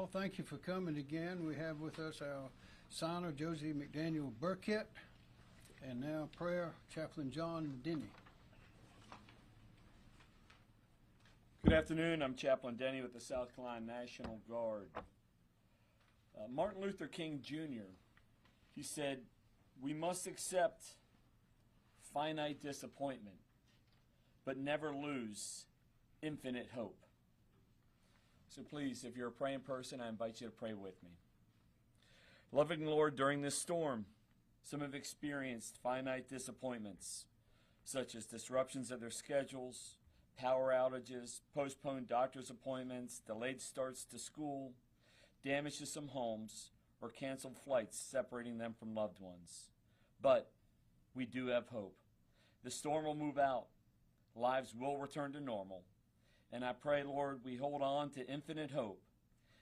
all. Thank you for coming again. We have with us our signer, Josie McDaniel Burkett, and now prayer, Chaplain John Denny. Good afternoon. I'm Chaplain Denny with the South Carolina National Guard. Martin Luther King Jr., he said, "We must accept finite disappointment, but never lose infinite hope." So please, if you're a praying person, I invite you to pray with me. Loving Lord, during this storm, some have experienced finite disappointments, such as disruptions of their schedules, power outages, postponed doctor's appointments, delayed starts to school, damage to some homes, or canceled flights separating them from loved ones. But we do have hope. The storm will move out. Lives will return to normal. And I pray, Lord, we hold on to infinite hope.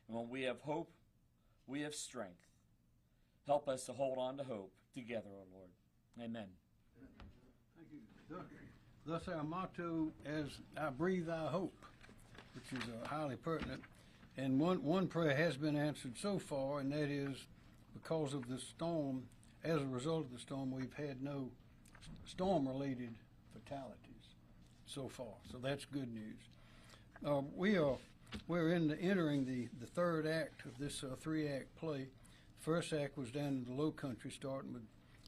And when we have hope, we have strength. Help us to hold on to hope together, O Lord. Amen. Thank you. Thus our motto is, I breathe, I hope, which is highly pertinent. And one prayer has been answered so far, and that is because of the storm, as a result of the storm, we've had no storm-related fatalities so far. So that's good news. We're entering the third act of this three-act play. First act was down in the Low Country, starting with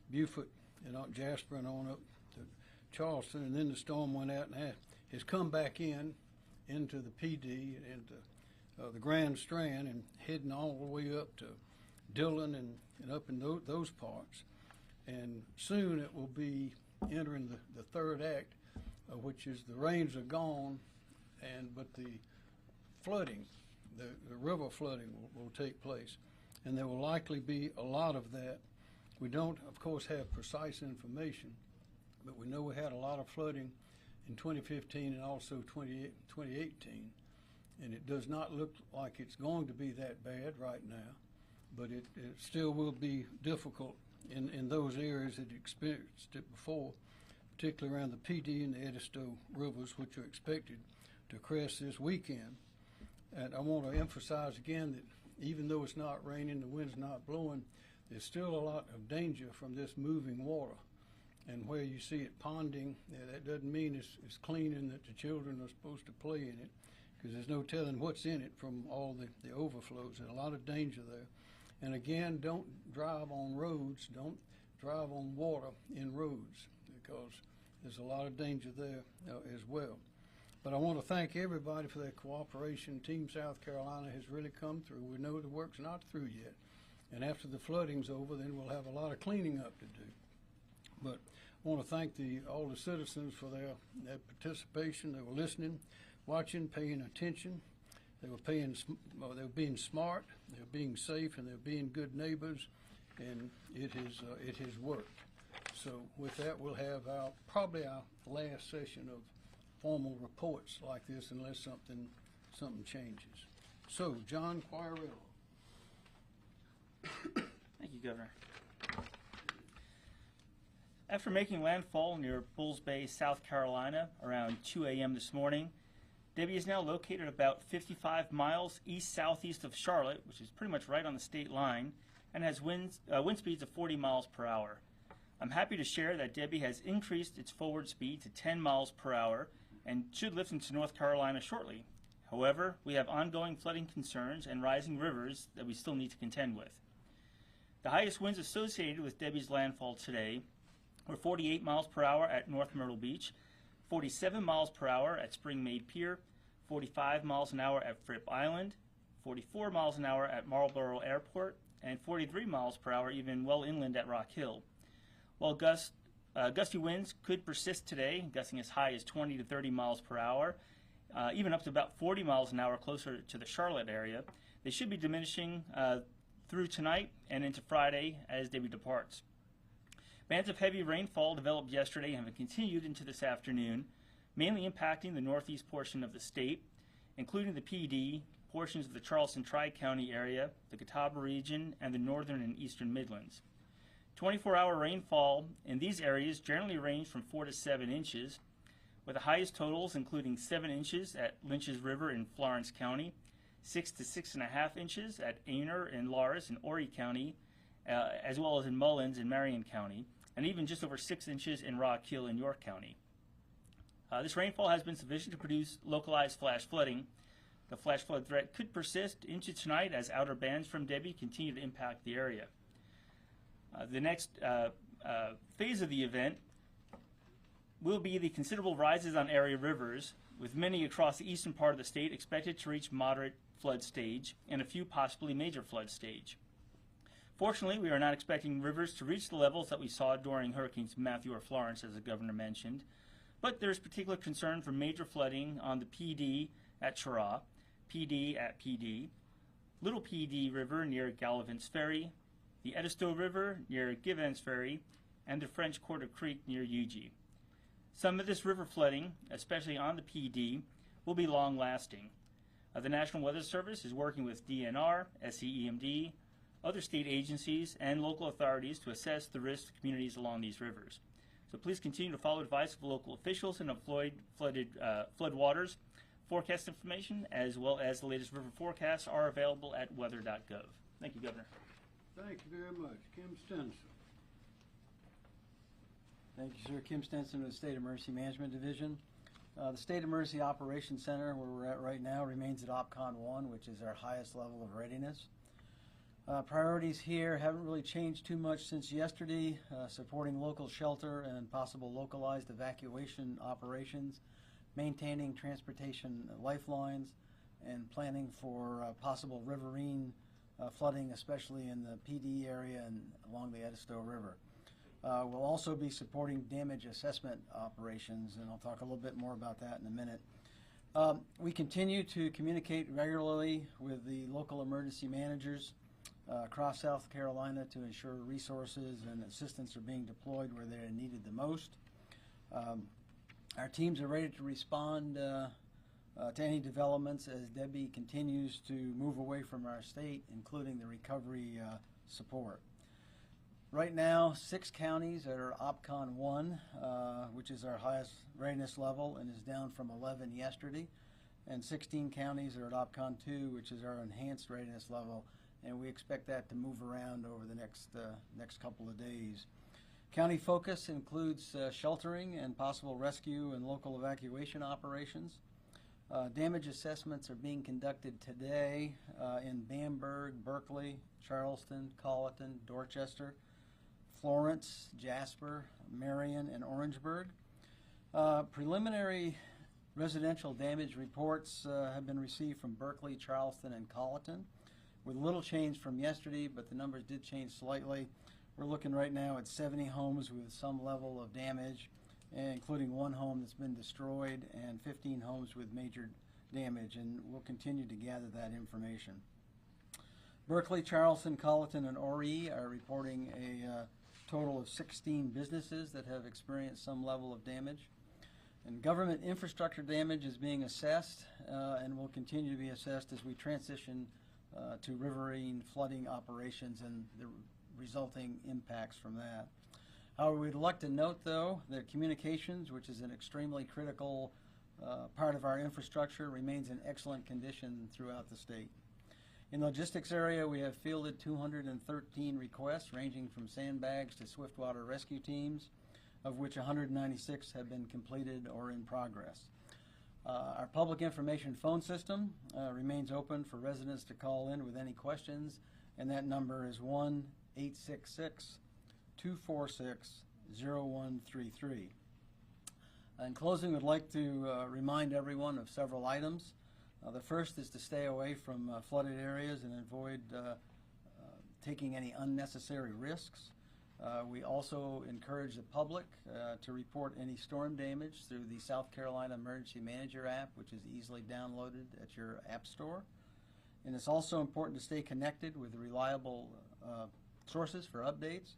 Beaufort and Jasper and on up to Charleston, and then the storm went out and has come back into the PD and the Grand Strand and heading all the way up to Dillon and up in those parts. And soon it will be entering the third act, which is the rains are gone, but the flooding, the river flooding will take place. And there will likely be a lot of that. We don't, of course, have precise information, but we know we had a lot of flooding in 2015 and also 2018. And it does not look like it's going to be that bad right now, but it still will be difficult in those areas that experienced it before, particularly around the PD and the Edisto rivers, which are expected to crest this weekend. And I want to emphasize again that even though it's not raining, the wind's not blowing, there's still a lot of danger from this moving water. And where you see it ponding, that doesn't mean it's clean and that the children are supposed to play in it, because there's no telling what's in it from all the overflows. There's a lot of danger there. And again, don't drive on roads, don't drive on water in roads, because there's a lot of danger there as well. But I want to thank everybody for their cooperation. Team South Carolina has really come through. We know the work's not through yet. And after the flooding's over, then we'll have a lot of cleaning up to do. But I want to thank all the citizens for their participation. They were listening, watching, paying attention. They were being smart, they were being safe, and they were being good neighbors. And it has worked. So with that, we'll have probably our last session of formal reports like this, unless something changes. So, John Quirrell. Thank you, Governor. After making landfall near Bulls Bay, South Carolina, around 2 a.m. this morning, Debby is now located about 55 miles east-southeast of Charlotte, which is pretty much right on the state line, and has wind speeds of 40 miles per hour. I'm happy to share that Debby has increased its forward speed to 10 miles per hour and should lift into North Carolina shortly. However, we have ongoing flooding concerns and rising rivers that we still need to contend with. The highest winds associated with Debby's landfall today were 48 miles per hour at North Myrtle Beach, 47 miles per hour at Spring Maid Pier, 45 miles an hour at Fripp Island, 44 miles an hour at Marlborough Airport, and 43 miles per hour even well inland at Rock Hill. While gusty winds could persist today, gusting as high as 20 to 30 miles per hour, even up to about 40 miles an hour closer to the Charlotte area, they should be diminishing through tonight and into Friday as Debby departs. Bands of heavy rainfall developed yesterday and have continued into this afternoon, mainly impacting the northeast portion of the state, including the PD, portions of the Charleston Tri-County area, the Catawba region, and the northern and eastern Midlands. 24-hour rainfall in these areas generally range from 4 to 7 inches, with the highest totals including 7 inches at Lynch's River in Florence County, 6 to 6.5 inches at Aner and Laris in Horry County, as well as in Mullins in Marion County, and even just over 6 inches in Rock Hill in York County. This rainfall has been sufficient to produce localized flash flooding. The flash flood threat could persist into tonight as outer bands from Debby continue to impact the area. The next phase of the event will be the considerable rises on area rivers, with many across the eastern part of the state expected to reach moderate flood stage and a few possibly major flood stage. Fortunately, we are not expecting rivers to reach the levels that we saw during Hurricanes Matthew or Florence, as the governor mentioned, but there is particular concern for major flooding on the PD at Chirrah, PD at PD, Little PD River near Gallivant's Ferry, the Edisto River near Givens Ferry, and the French Quarter Creek near Uji. Some of this river flooding, especially on the PD, will be long-lasting. The National Weather Service is working with DNR, SCEMD, other state agencies, and local authorities to assess the risk to communities along these rivers. So please continue to follow advice of local officials and avoid flood waters. Forecast information, as well as the latest river forecasts, are available at weather.gov. Thank you, Governor. Thank you very much. Kim Stenson. Thank you, sir. Kim Stenson of the State Emergency Management Division. The State Emergency Operations Center, where we're at right now, remains at OPCON 1, which is our highest level of readiness. Priorities here haven't really changed too much since yesterday, supporting local shelter and possible localized evacuation operations, maintaining transportation lifelines, and planning for possible riverine flooding, especially in the PD area and along the Edisto River. We'll also be supporting damage assessment operations, and I'll talk a little bit more about that in a minute. We continue to communicate regularly with the local emergency managers across South Carolina to ensure resources and assistance are being deployed where they're needed the most. Our teams are ready to respond to any developments as Debby continues to move away from our state, including the recovery support. Right now, 6 counties are OPCON 1, which is our highest readiness level and is down from 11 yesterday, and 16 counties are at OPCON 2, which is our enhanced readiness level, and we expect that to move around over the next couple of days. County focus includes sheltering and possible rescue and local evacuation operations. Damage assessments are being conducted today in Bamberg, Berkeley, Charleston, Colleton, Dorchester, Florence, Jasper, Marion, and Orangeburg. Preliminary residential damage reports have been received from Berkeley, Charleston, and Colleton, with little change from yesterday, but the numbers did change slightly. We're looking right now at 70 homes with some level of damage, including 1 home that's been destroyed and 15 homes with major damage, and we'll continue to gather that information. Berkeley, Charleston, Colleton, and Horry are reporting a total of 16 businesses that have experienced some level of damage. And government infrastructure damage is being assessed and will continue to be assessed as we transition to riverine flooding operations and the resulting impacts from that. However, we'd like to note, though, that communications, which is an extremely critical part of our infrastructure, remains in excellent condition throughout the state. In the logistics area, we have fielded 213 requests ranging from sandbags to swiftwater rescue teams, of which 196 have been completed or in progress. Our public information phone system remains open for residents to call in with any questions, and that number is 1-866-246-0133. In closing, we'd like to remind everyone of several items. The first is to stay away from flooded areas and avoid taking any unnecessary risks. We also encourage the public to report any storm damage through the South Carolina Emergency Manager app, which is easily downloaded at your app store. And it's also important to stay connected with reliable sources for updates.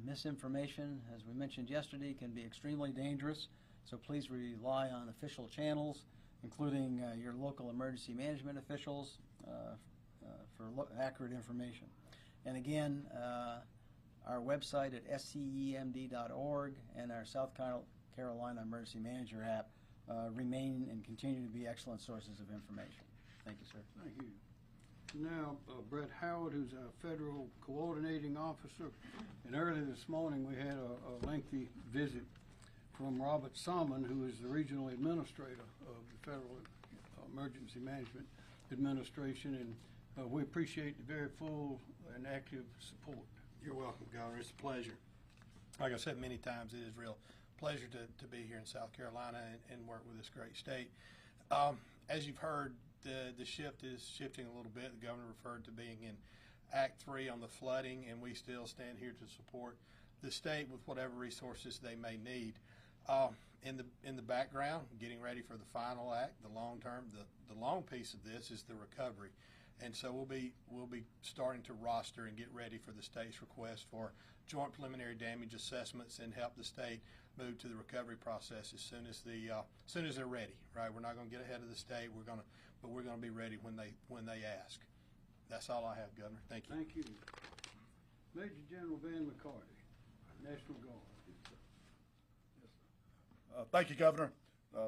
Misinformation, as we mentioned yesterday, can be extremely dangerous, so please rely on official channels, including your local emergency management officials, for accurate information. And again, our website at scemd.org and our South Carolina Emergency Manager app remain and continue to be excellent sources of information. Thank you, sir. Thank you. Now, Brett Howard, who's our federal coordinating officer, and early this morning we had a lengthy visit from Robert Salmon, who is the regional administrator of the Federal Emergency Management Administration, and we appreciate the very full and active support. You're welcome, Governor. It's a pleasure. Like I said many times, it is a real pleasure to be here in South Carolina and work with this great state. As you've heard, the shift is shifting a little bit. The governor referred to being in Act 3 on the flooding, and we still stand here to support the state with whatever resources they may need. In the background, getting ready for the final act, the long term, the long piece of this is the recovery. And so we'll be starting to roster and get ready for the state's request for joint preliminary damage assessments and help the state move to the recovery process as soon as they're ready. Right, we're not going to get ahead of the state. But we're going to be ready when they ask. That's all I have, Governor. Thank you. Thank you. Major General Van McCarty, National Guard. Thank you, Governor.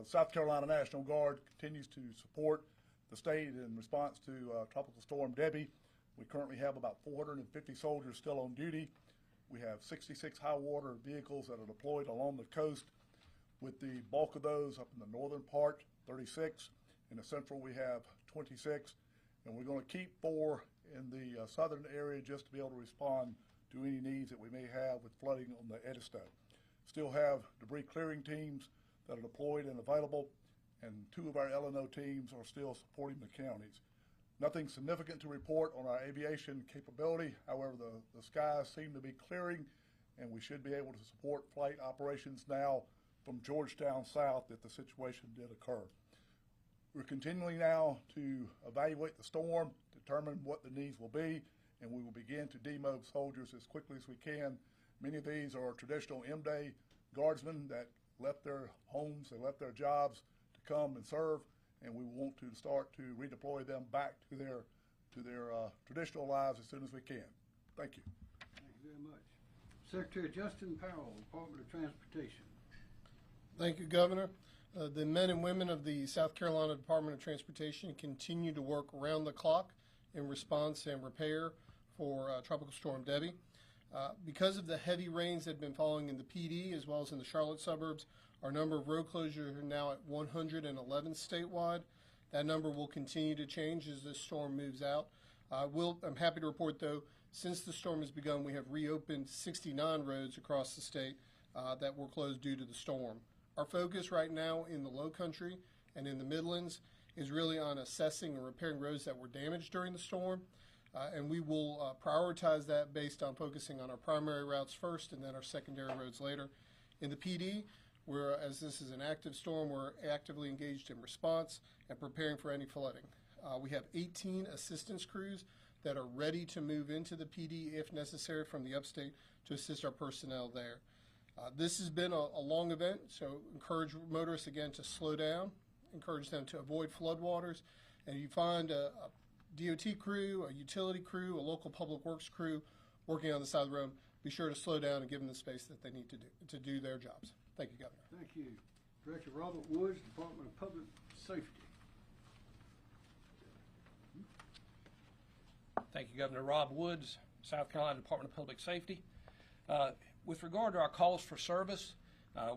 South Carolina National Guard continues to support the state in response to Tropical Storm Debby. We currently have about 450 soldiers still on duty. We have 66 high water vehicles that are deployed along the coast, with the bulk of those up in the northern part, 36. In the central, we have 26. And we're going to keep 4 in the southern area just to be able to respond to any needs that we may have with flooding on the Edisto. Still have debris clearing teams that are deployed and available, and 2 of our LNO teams are still supporting the counties. Nothing significant to report on our aviation capability. However, the skies seem to be clearing, and we should be able to support flight operations now from Georgetown south if the situation did occur. We're continuing now to evaluate the storm, determine what the needs will be, and we will begin to demob soldiers as quickly as we can. Many of these are traditional M-Day guardsmen that left their homes, they left their jobs to come and serve, and we want to start to redeploy them back to their traditional lives as soon as we can. Thank you. Thank you very much. Secretary Justin Powell, Department of Transportation. Thank you, Governor. The men and women of the South Carolina Department of Transportation continue to work around the clock in response and repair for Tropical Storm Debby. Because of the heavy rains that have been falling in the PD as well as in the Charlotte suburbs, our number of road closures are now at 111 statewide. That number will continue to change as this storm moves out. I'm happy to report, though, since the storm has begun, we have reopened 69 roads across the state that were closed due to the storm. Our focus right now in the Low Country and in the Midlands is really on assessing and repairing roads that were damaged during the storm. And we will prioritize that based on focusing on our primary routes first and then our secondary roads later. In the PD, as this is an active storm, we're actively engaged in response and preparing for any flooding. We have 18 assistance crews that are ready to move into the PD if necessary from the upstate to assist our personnel there. This has been a long event, so encourage motorists again to slow down, encourage them to avoid floodwaters, and if you find a DOT crew, a utility crew, a local public works crew working on the side of the road, be sure to slow down and give them the space that they need to do their jobs. Thank you, Governor. Thank you. Director Robert Woods, Department of Public Safety. Thank you, Governor. Rob Woods, South Carolina Department of Public Safety. With regard to our calls for service,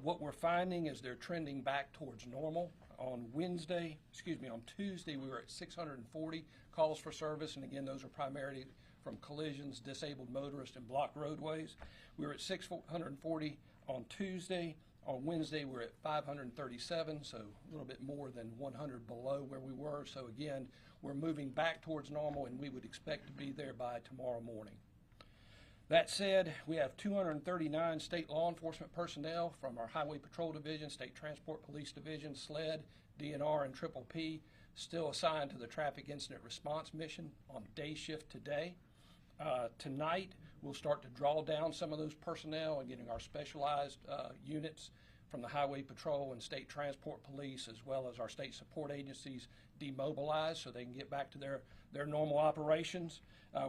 what we're finding is they're trending back towards normal. On Tuesday, we were at 640 calls for service, and again, those are primarily from collisions, disabled motorists, and blocked roadways. We were at 640 on Tuesday. On Wednesday, we're at 537, so a little bit more than 100 below where we were. So again, we're moving back towards normal, and we would expect to be there by tomorrow morning. That said, we have 239 state law enforcement personnel from our Highway Patrol Division, State Transport Police Division, SLED, DNR, and Triple P still assigned to the Traffic Incident Response Mission on day shift today. Tonight, we'll start to draw down some of those personnel and getting our specialized units from the Highway Patrol and State Transport Police, as well as our state support agencies, demobilized so they can get back to their normal operations.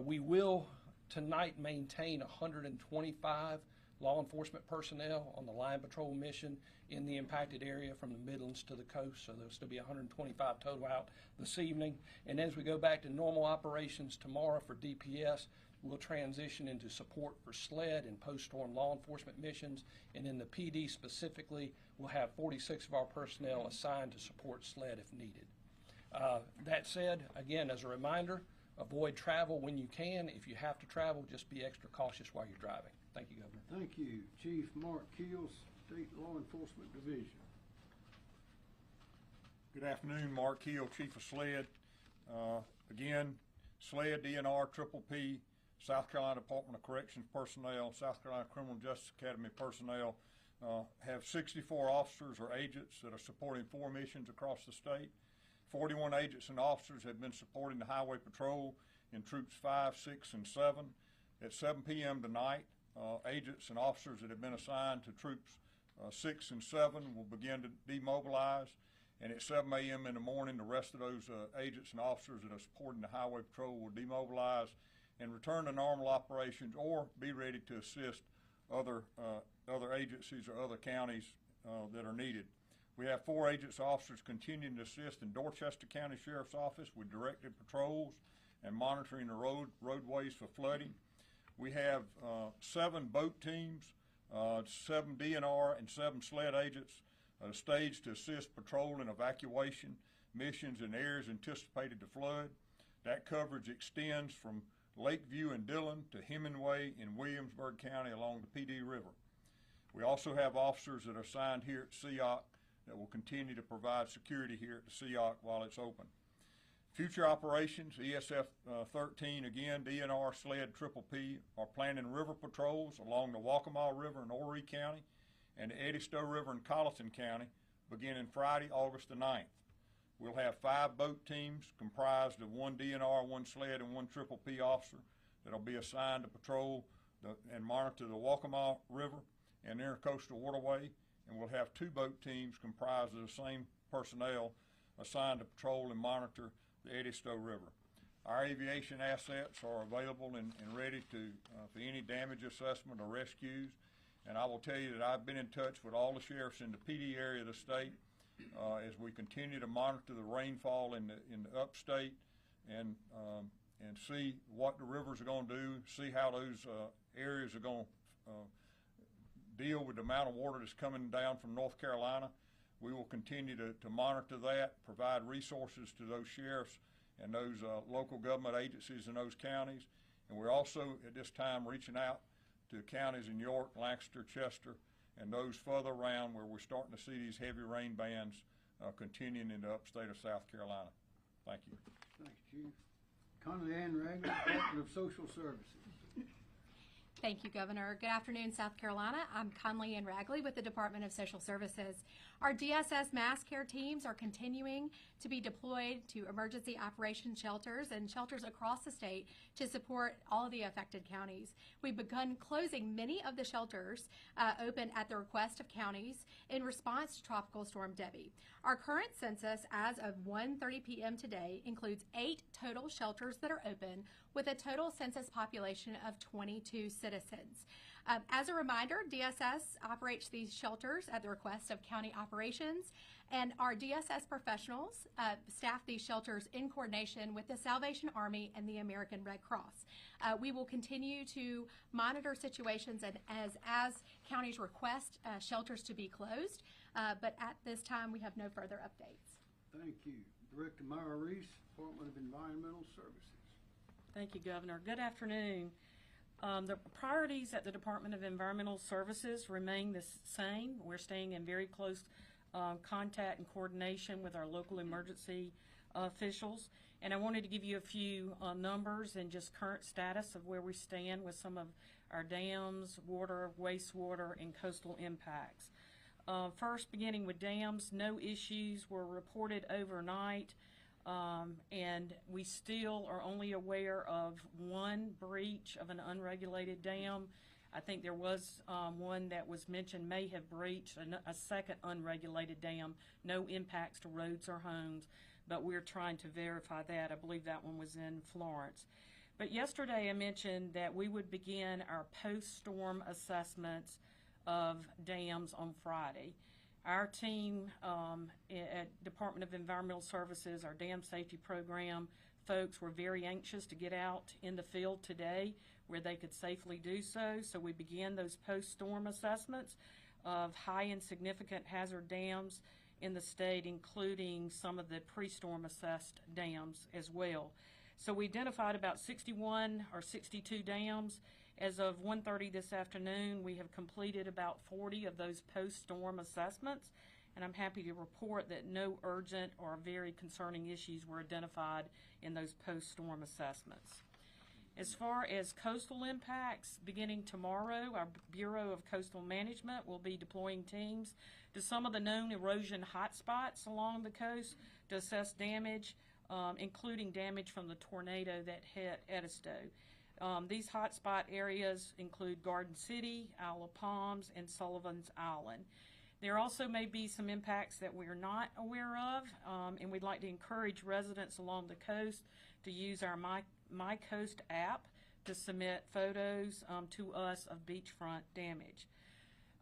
We will tonight maintain 125 law enforcement personnel on the line patrol mission in the impacted area from the Midlands to the coast. So there'll still be 125 total out this evening. And as we go back to normal operations tomorrow for DPS, we'll transition into support for SLED and post-storm law enforcement missions. And in the PD specifically, we'll have 46 of our personnel assigned to support SLED if needed. That said, again, as a reminder, avoid travel when you can. If you have to travel, just be extra cautious while you're driving. Thank you, Governor. Thank you. Chief Mark Keels, State Law Enforcement Division. Good afternoon, Mark Keel, Chief of SLED. Again, SLED, DNR, Triple P, South Carolina Department of Corrections personnel, South Carolina Criminal Justice Academy personnel have 64 officers or agents that are supporting 4 missions across the state. 41 agents and officers have been supporting the Highway Patrol in Troops 5, 6, and 7. At 7 p.m. tonight, agents and officers that have been assigned to Troops 6 and 7 will begin to demobilize. And at 7 a.m. in the morning, the rest of those agents and officers that are supporting the Highway Patrol will demobilize and return to normal operations or be ready to assist other agencies or other counties that are needed. We have 4 agents and officers continuing to assist in Dorchester County Sheriff's Office with directed patrols and monitoring the roadways for flooding. We have 7 boat teams, 7 DNR and 7 SLED agents staged to assist patrol and evacuation missions in areas anticipated to flood. That coverage extends from Lakeview and Dillon to Hemingway in Williamsburg County along the PD River. We also have officers that are assigned here at SEOC that will continue to provide security here at the SEOC while it's open. Future operations, ESF 13, again, DNR, SLED, Triple P are planning river patrols along the Waccamaw River in Horry County and the Eddystone River in Colleton County beginning Friday, August the 9th. We'll have 5 boat teams comprised of 1 DNR, 1 SLED, and 1 Triple P officer that'll be assigned to patrol and monitor the Waccamaw River and Intercoastal Waterway. And we'll have 2 boat teams comprised of the same personnel assigned to patrol and monitor the Eddystone River. Our aviation assets are available and ready for any damage assessment or rescues. And I will tell you that I've been in touch with all the sheriffs in the PD area of the state as we continue to monitor the rainfall in the upstate and see what the rivers are going to do, see how those areas are going to deal with the amount of water that's coming down from North Carolina. We will continue to monitor that, provide resources to those sheriffs and those local government agencies in those counties. And we're also at this time reaching out to counties in York, Lancaster, Chester, and those further around where we're starting to see these heavy rain bands continuing in the upstate of South Carolina. Thank you. Thanks, Chief. Conley Ann Ragley, Department of Social Services. Thank you, Governor. Good afternoon, South Carolina. I'm Conley Ann Ragley with the Department of Social Services. Our DSS mass care teams are continuing to be deployed to emergency operations shelters and shelters across the state to support all of the affected counties. We've begun closing many of the shelters open at the request of counties in response to Tropical Storm Debby. Our current census as of 1:30 p.m. today includes 8 total shelters that are open with a total census population of 22 citizens. As a reminder, DSS operates these shelters at the request of county operations, and our DSS professionals staff these shelters in coordination with the Salvation Army and the American Red Cross. We will continue to monitor situations and as counties request shelters to be closed, but at this time we have no further updates. Thank you. Director Myra Reese, Department of Environmental Services. Thank you, Governor. Good afternoon. The priorities at the Department of Environmental Services remain the same. We're staying in very close contact and coordination with our local emergency officials. And I wanted to give you a few numbers and just current status of where we stand with some of our dams, water, wastewater, and coastal impacts. First, beginning with dams, no issues were reported overnight. And we still are only aware of 1 breach of an unregulated dam. I think there was one that was mentioned may have breached a second unregulated dam. No impacts to roads or homes, but we're trying to verify that. I believe that one was in Florence. But yesterday I mentioned that we would begin our post-storm assessments of dams on Friday. Our team at Department of Environmental Services, our dam safety program folks were very anxious to get out in the field today where they could safely do so. So we began those post-storm assessments of high and significant hazard dams in the state, including some of the pre-storm assessed dams as well. So we identified about 61 or 62 dams. As of 1:30 this afternoon, we have completed about 40 of those post-storm assessments, and I'm happy to report that no urgent or very concerning issues were identified in those post-storm assessments. As far as coastal impacts, beginning tomorrow, our Bureau of Coastal Management will be deploying teams to some of the known erosion hotspots along the coast to assess damage, including damage from the tornado that hit Edisto. These hotspot areas include Garden City, Isle of Palms, and Sullivan's Island. There also may be some impacts that we're not aware of, and we'd like to encourage residents along the coast to use our My Coast app to submit photos to us of beachfront damage.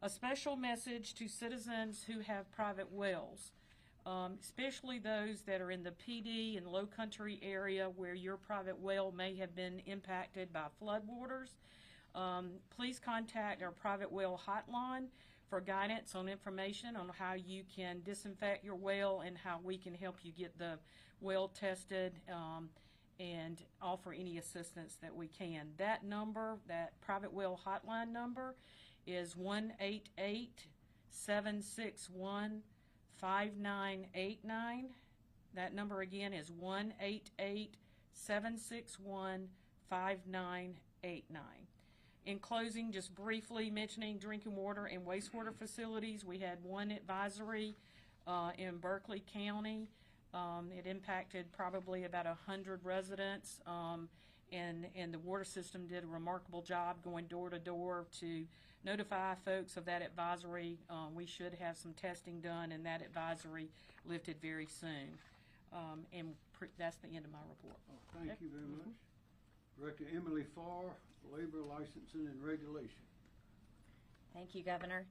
A special message to citizens who have private wells, especially those that are in the PD and low country area where your private well may have been impacted by floodwaters. Please contact our private well hotline for guidance on information on how you can disinfect your well and how we can help you get the well tested and offer any assistance that we can. That number, that private well hotline number, is 1-888-761-5989. That number again is 1-888-761-5989. In closing, just briefly mentioning drinking water and wastewater facilities, we had one advisory in Berkeley County. It impacted probably about 100 residents, and the water system did a remarkable job going door to door to notify folks of that advisory. We should have some testing done, and that advisory lifted very soon. That's the end of my report. Oh, thank you very much. Director Emily Farr, Labor Licensing and Regulation. Thank you, Governor.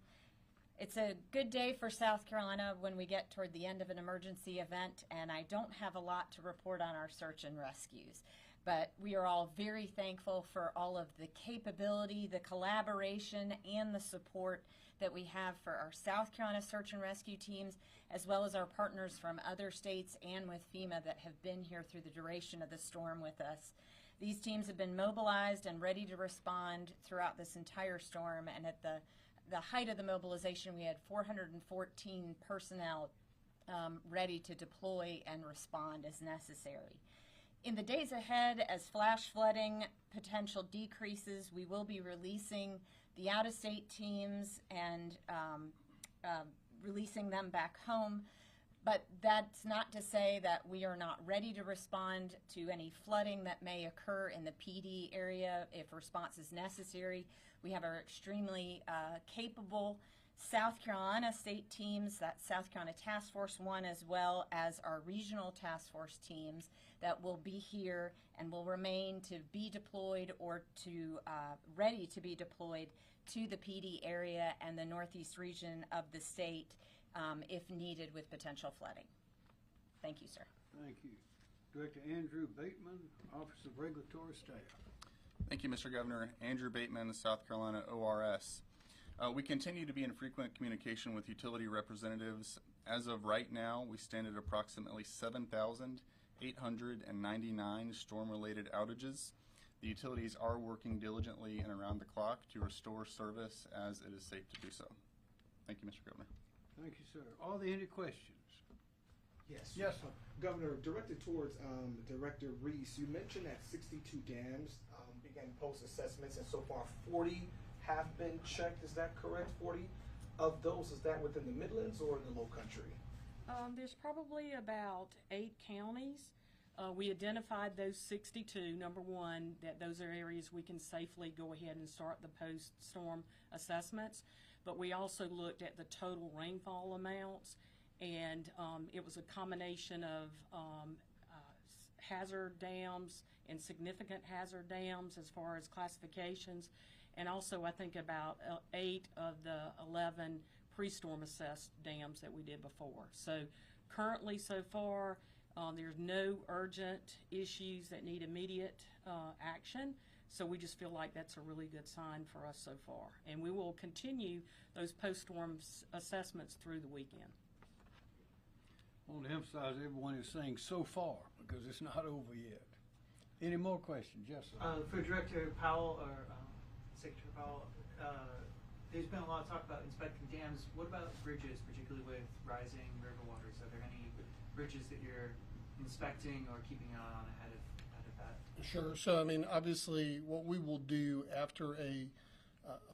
It's a good day for South Carolina when we get toward the end of an emergency event, and I don't have a lot to report on our search and rescues. But we are all very thankful for all of the capability, the collaboration, and the support that we have for our South Carolina search and rescue teams, as well as our partners from other states and with FEMA that have been here through the duration of the storm with us. These teams have been mobilized and ready to respond throughout this entire storm, and at the height of the mobilization, we had 414 personnel ready to deploy and respond as necessary. In the days ahead, as flash flooding potential decreases, we will be releasing the out-of-state teams and releasing them back home. But that's not to say that we are not ready to respond to any flooding that may occur in the PD area if response is necessary. We have our extremely capable South Carolina state teams, that's South Carolina Task Force 1, as well as our regional task force teams that will be here and will remain to be deployed or to ready to be deployed to the PD area and the northeast region of the state if needed with potential flooding. Thank you, sir. Thank you. Director Andrew Bateman, Office of Regulatory Staff. Thank you, Mr. Governor. Andrew Bateman, the South Carolina ORS. We continue to be in frequent communication with utility representatives. As of right now, we stand at approximately 7,899 storm-related outages. The utilities are working diligently and around the clock to restore service as it is safe to do so. Thank you, Mr. Governor. Thank you, sir. Are there any questions? Yes. Yes, sir. Governor, directed towards Director Reese, you mentioned that 62 dams began post-assessments, and so far 40 have been checked. Is that correct? 40 of those, is that within the Midlands or in the Low Country? There's probably about 8 counties. We identified those 62, number one, that those are areas we can safely go ahead and start the post-storm assessments. But we also looked at the total rainfall amounts, and it was a combination of hazard dams and significant hazard dams as far as classifications. And also I think about 8 of the 11 pre-storm assessed dams that we did before. So currently, so far, there's no urgent issues that need immediate action. So we just feel like that's a really good sign for us so far. And we will continue those post-storm assessments through the weekend. I want to emphasize everyone is saying so far because it's not over yet. Any more questions? Yes, sir. For Director Powell or Secretary Powell, there's been a lot of talk about inspecting dams. What about bridges, particularly with rising river waters? Are there any bridges that you're inspecting or keeping an eye on ahead of that? Sure. So, I mean, obviously, what we will do after a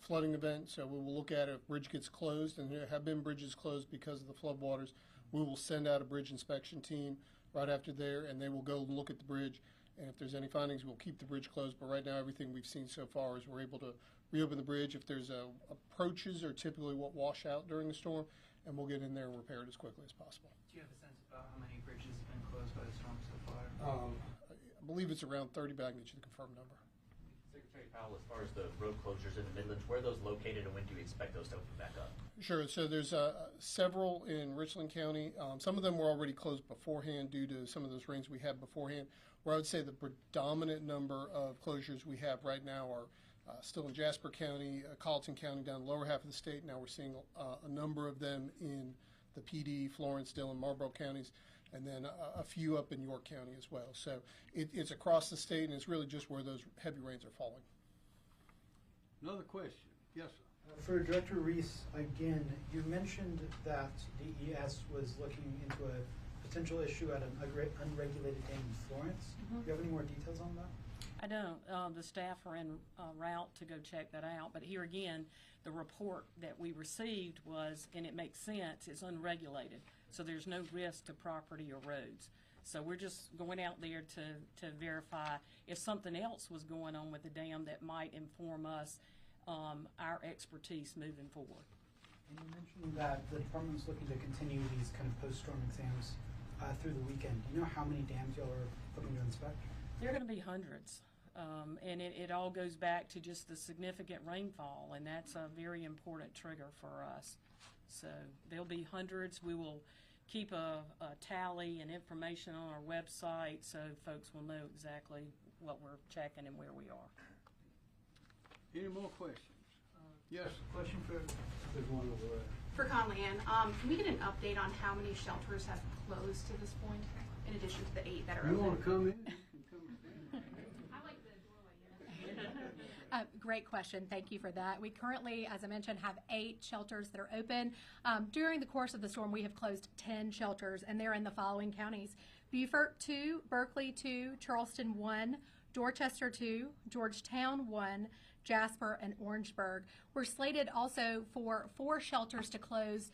flooding event, so we will look at if a bridge gets closed, and there have been bridges closed because of the floodwaters. We will send out a bridge inspection team right after there, and they will go look at the bridge. And if there's any findings, we'll keep the bridge closed. But right now, everything we've seen so far is we're able to reopen the bridge. If there's approaches are typically what wash out during the storm, and we'll get in there and repair it as quickly as possible. Do you have a sense about how many bridges have been closed by the storm so far? I believe it's around 30, but I can get you the confirmed number. Secretary Powell, as far as the road closures in the Midlands, where are those located and when do you expect those to open back up? Sure. So there's several in Richland County. Some of them were already closed beforehand due to some of those rains we had beforehand. Where I would say the predominant number of closures we have right now are still in Jasper County, Colleton County down the lower half of the state. Now we're seeing a number of them in the PD, Florence, Dillon, Marlboro counties, and then a few up in York County as well. So it's across the state, and it's really just where those heavy rains are falling. Another question. Yes, sir. For Director Reese, again, you mentioned that DES was looking into a potential issue at an unregulated dam in Florence. Do you have any more details on that? I don't. The staff are en route to go check that out. But here again, the report that we received was, and it makes sense, it's unregulated. So there's no risk to property or roads. So we're just going out there to verify if something else was going on with the dam that might inform us our expertise moving forward. And you mentioned that the department is looking to continue these kind of post-storm exams through the weekend. Do you know how many dams y'all are looking to inspect? There are going to be hundreds. And it all goes back to just the significant rainfall, and that's a very important trigger for us. So there'll be hundreds. We will keep a tally and information on our website so folks will know exactly what we're checking and where we are. Any more questions? Yes. Question for There's one over there. For Conley Ann, can we get an update on how many shelters have closed to this point, in addition to the 8 that are You open? want to come in? I like the doorway. Great question. Thank you for that. We currently, as I mentioned, have 8 shelters that are open. During the course of the storm, we have closed 10 shelters, and they're in the following counties: Beaufort 2, Berkeley 2, Charleston 1, Dorchester 2, Georgetown 1, Jasper, and Orangeburg. We're slated also for 4 shelters to close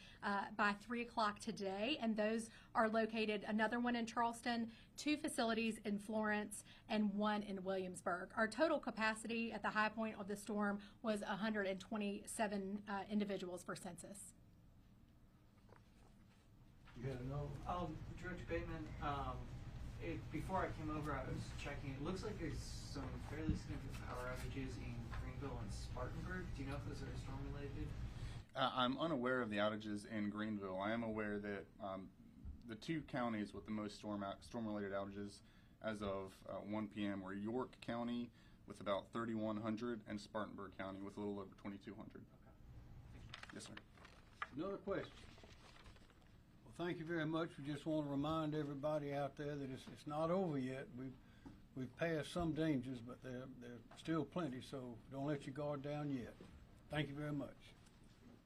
by 3 o'clock today, and those are located, another one in Charleston, 2 facilities in Florence, and 1 in Williamsburg. Our total capacity at the high point of the storm was 127 individuals for census. You got to know. Director Bateman, before I came over, I was checking. It looks like there's some fairly significant power outages in Greenville and Spartanburg. Do you know if those are storm related? I'm unaware of the outages in Greenville. I am aware that the 2 counties with the most storm-related outages as of 1 p.m. were York County with about 3,100 and Spartanburg County with a little over 2,200. Okay. Yes, sir. Another question. Well, thank you very much. We just want to remind everybody out there that it's not over yet. We've passed some dangers, but there's still plenty, so don't let your guard down yet. Thank you very much.